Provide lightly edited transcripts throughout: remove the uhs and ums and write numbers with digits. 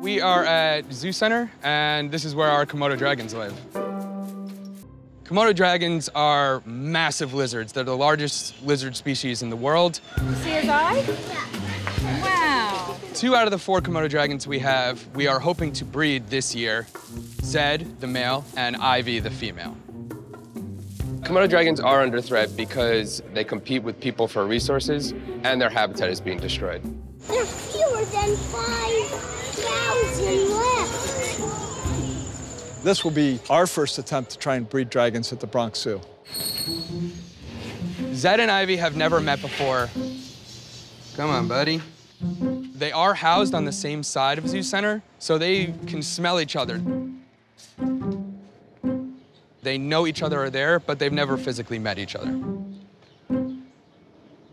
We are at Zoo Center, and this is where our Komodo dragons live. Komodo dragons are massive lizards. They're the largest lizard species in the world. You see his eye? Yeah. Wow. 2 out of the 4 Komodo dragons we have, we are hoping to breed this year. Zed, the male, and Ivy, the female. Komodo dragons are under threat because they compete with people for resources, and their habitat is being destroyed. There's fewer than 5,000 left. This will be our first attempt to try and breed dragons at the Bronx Zoo. Zed and Ivy have never met before. Come on, buddy. They are housed on the same side of Zoo Center, so they can smell each other. They know each other are there, but they've never physically met each other.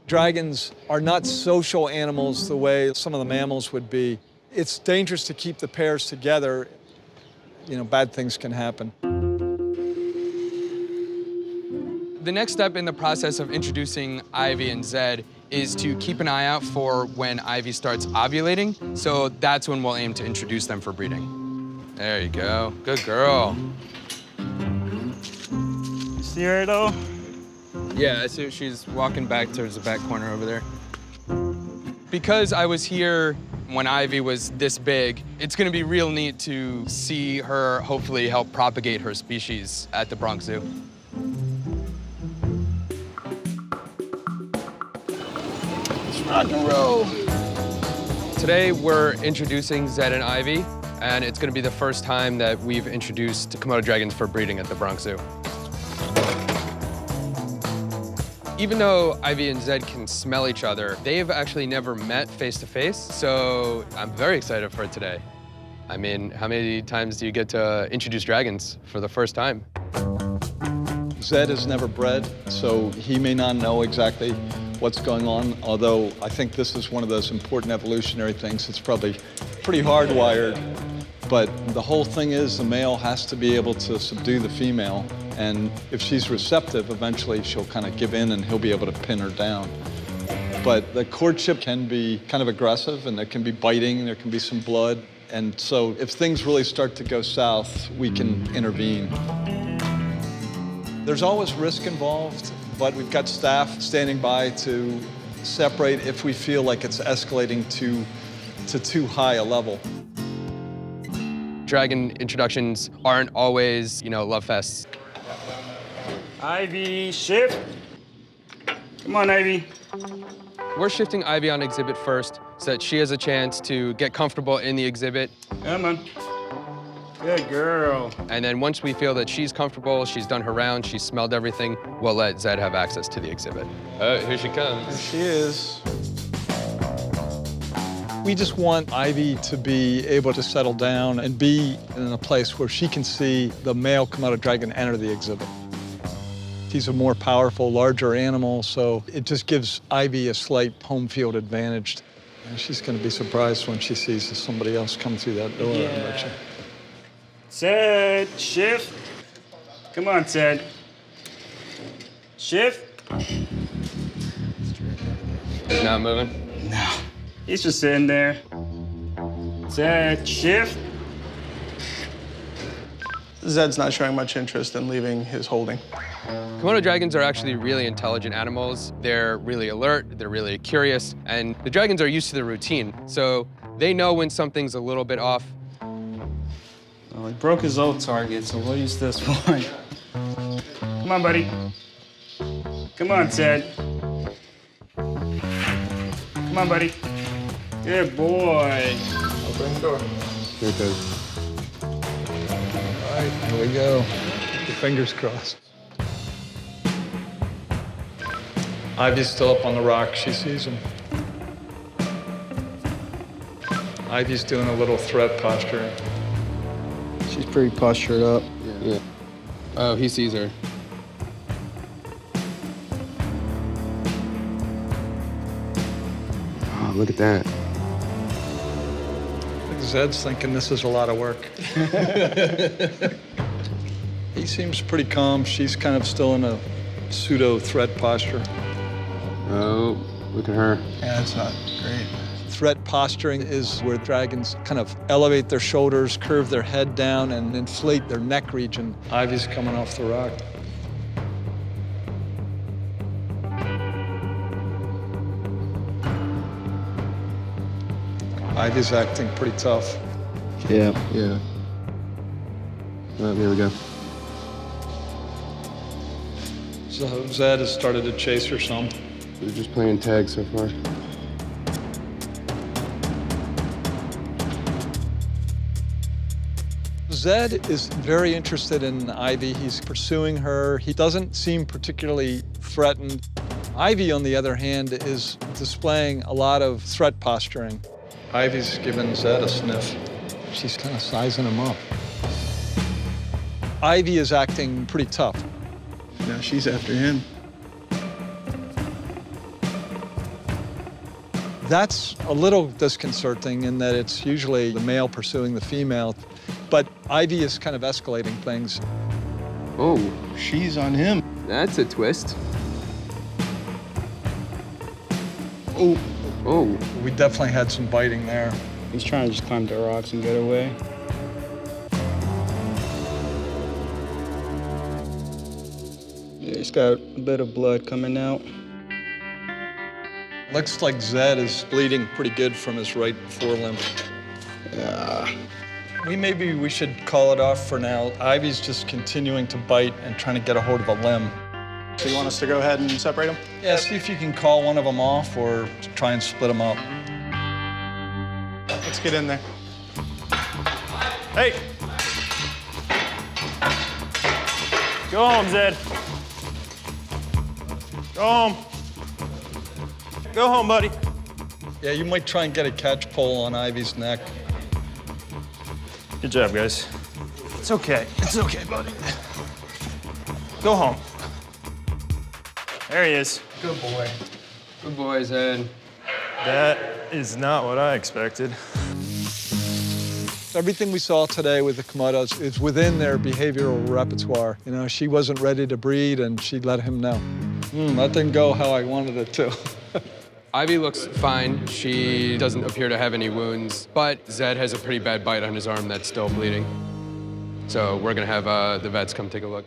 Dragons are not social animals the way some of the mammals would be. It's dangerous to keep the pairs together. You know, bad things can happen. The next step in the process of introducing Ivy and Zed is to keep an eye out for when Ivy starts ovulating. So that's when we'll aim to introduce them for breeding. There you go. Good girl. You see her, though? Yeah, I see she's walking back towards the back corner over there. Because I was here when Ivy was this big, it's gonna be real neat to see her hopefully help propagate her species at the Bronx Zoo. Let's rock and roll. Today we're introducing Zed and Ivy, and it's gonna be the first time that we've introduced Komodo dragons for breeding at the Bronx Zoo. Even though Ivy and Zed can smell each other, they've actually never met face-to-face, so I'm very excited for it today. I mean, how many times do you get to introduce dragons for the first time? Zed has never bred, so he may not know exactly what's going on, although I think this is one of those important evolutionary things. It's probably pretty hardwired, but the whole thing is the male has to be able to subdue the female. And if she's receptive, eventually she'll kind of give in and he'll be able to pin her down. But the courtship can be kind of aggressive, and there can be biting, there can be some blood. And so if things really start to go south, we can intervene. There's always risk involved, but we've got staff standing by to separate if we feel like it's escalating to too high a level. Dragon introductions aren't always, love fests. Ivy, shift. Come on, Ivy. We're shifting Ivy on exhibit first so that she has a chance to get comfortable in the exhibit. Come on. Good girl. And then once we feel that she's comfortable, she's done her round, she's smelled everything, we'll let Zed have access to the exhibit. Here she comes. There she is. We just want Ivy to be able to settle down and be in a place where she can see the male Komodo dragon enter the exhibit. He's a more powerful, larger animal, so it just gives Ivy a slight home field advantage. And she's going to be surprised when she sees somebody else come through that door. Yeah. Zed, shift. Come on, Zed. Shift. He's not moving? No. He's just sitting there. Zed, shift. Zed's not showing much interest in leaving his holding. Komodo dragons are actually really intelligent animals. They're really alert, they're really curious, and the dragons are used to the routine, so they know when something's a little bit off. Well, he broke his old target, so we'll use this one. Come on, buddy. Come on, Zed. Come on, buddy. Good boy. Open the door. Here it goes. All right, here we go. The fingers crossed. Ivy's still up on the rock. She sees him. Ivy's doing a little threat posture. She's pretty postured up. Yeah. Oh, he sees her. Oh, look at that. Zed's thinking this is a lot of work. He seems pretty calm. She's kind of still in a pseudo threat posture. Oh, look at her. Yeah, that's not great. threat posturing is where dragons kind of elevate their shoulders, curve their head down, and inflate their neck region. Ivy's coming off the rock. Ivy's acting pretty tough. Yeah. Well, here we go. So Zed has started to chase her some. We're just playing tag so far. Zed is very interested in Ivy. He's pursuing her. He doesn't seem particularly threatened. Ivy, on the other hand, is displaying a lot of threat posturing. Ivy's giving Zed a sniff. She's kind of sizing him up. Ivy is acting pretty tough. Now she's after him. That's a little disconcerting in that it's usually the male pursuing the female, but Ivy is kind of escalating things. Oh, She's on him. that's a twist. Oh, Oh, We definitely had some biting there. He's trying to just climb the rocks and get away. Yeah, he's got a bit of blood coming out. Looks like Zed is bleeding pretty good from his right forelimb. Maybe we should call it off for now. Ivy's just continuing to bite and trying to get a hold of a limb. so you want us to go ahead and separate them? Yeah, see if you can call one of them off or try and split them up. Let's get in there. Hey! Go home, Zed. Go home. Go home, buddy. Yeah, you might try and get a catch pole on Ivy's neck. Good job, guys. It's okay. It's okay, buddy. Go home. There he is. Good boy. Good boy, Zed. That is not what I expected. Everything we saw today with the Komodos is within their behavioral repertoire. You know, she wasn't ready to breed and she let him know. That didn't go how I wanted it to. Ivy looks fine. She doesn't appear to have any wounds, but Zed has a pretty bad bite on his arm that's still bleeding. So we're gonna have the vets come take a look.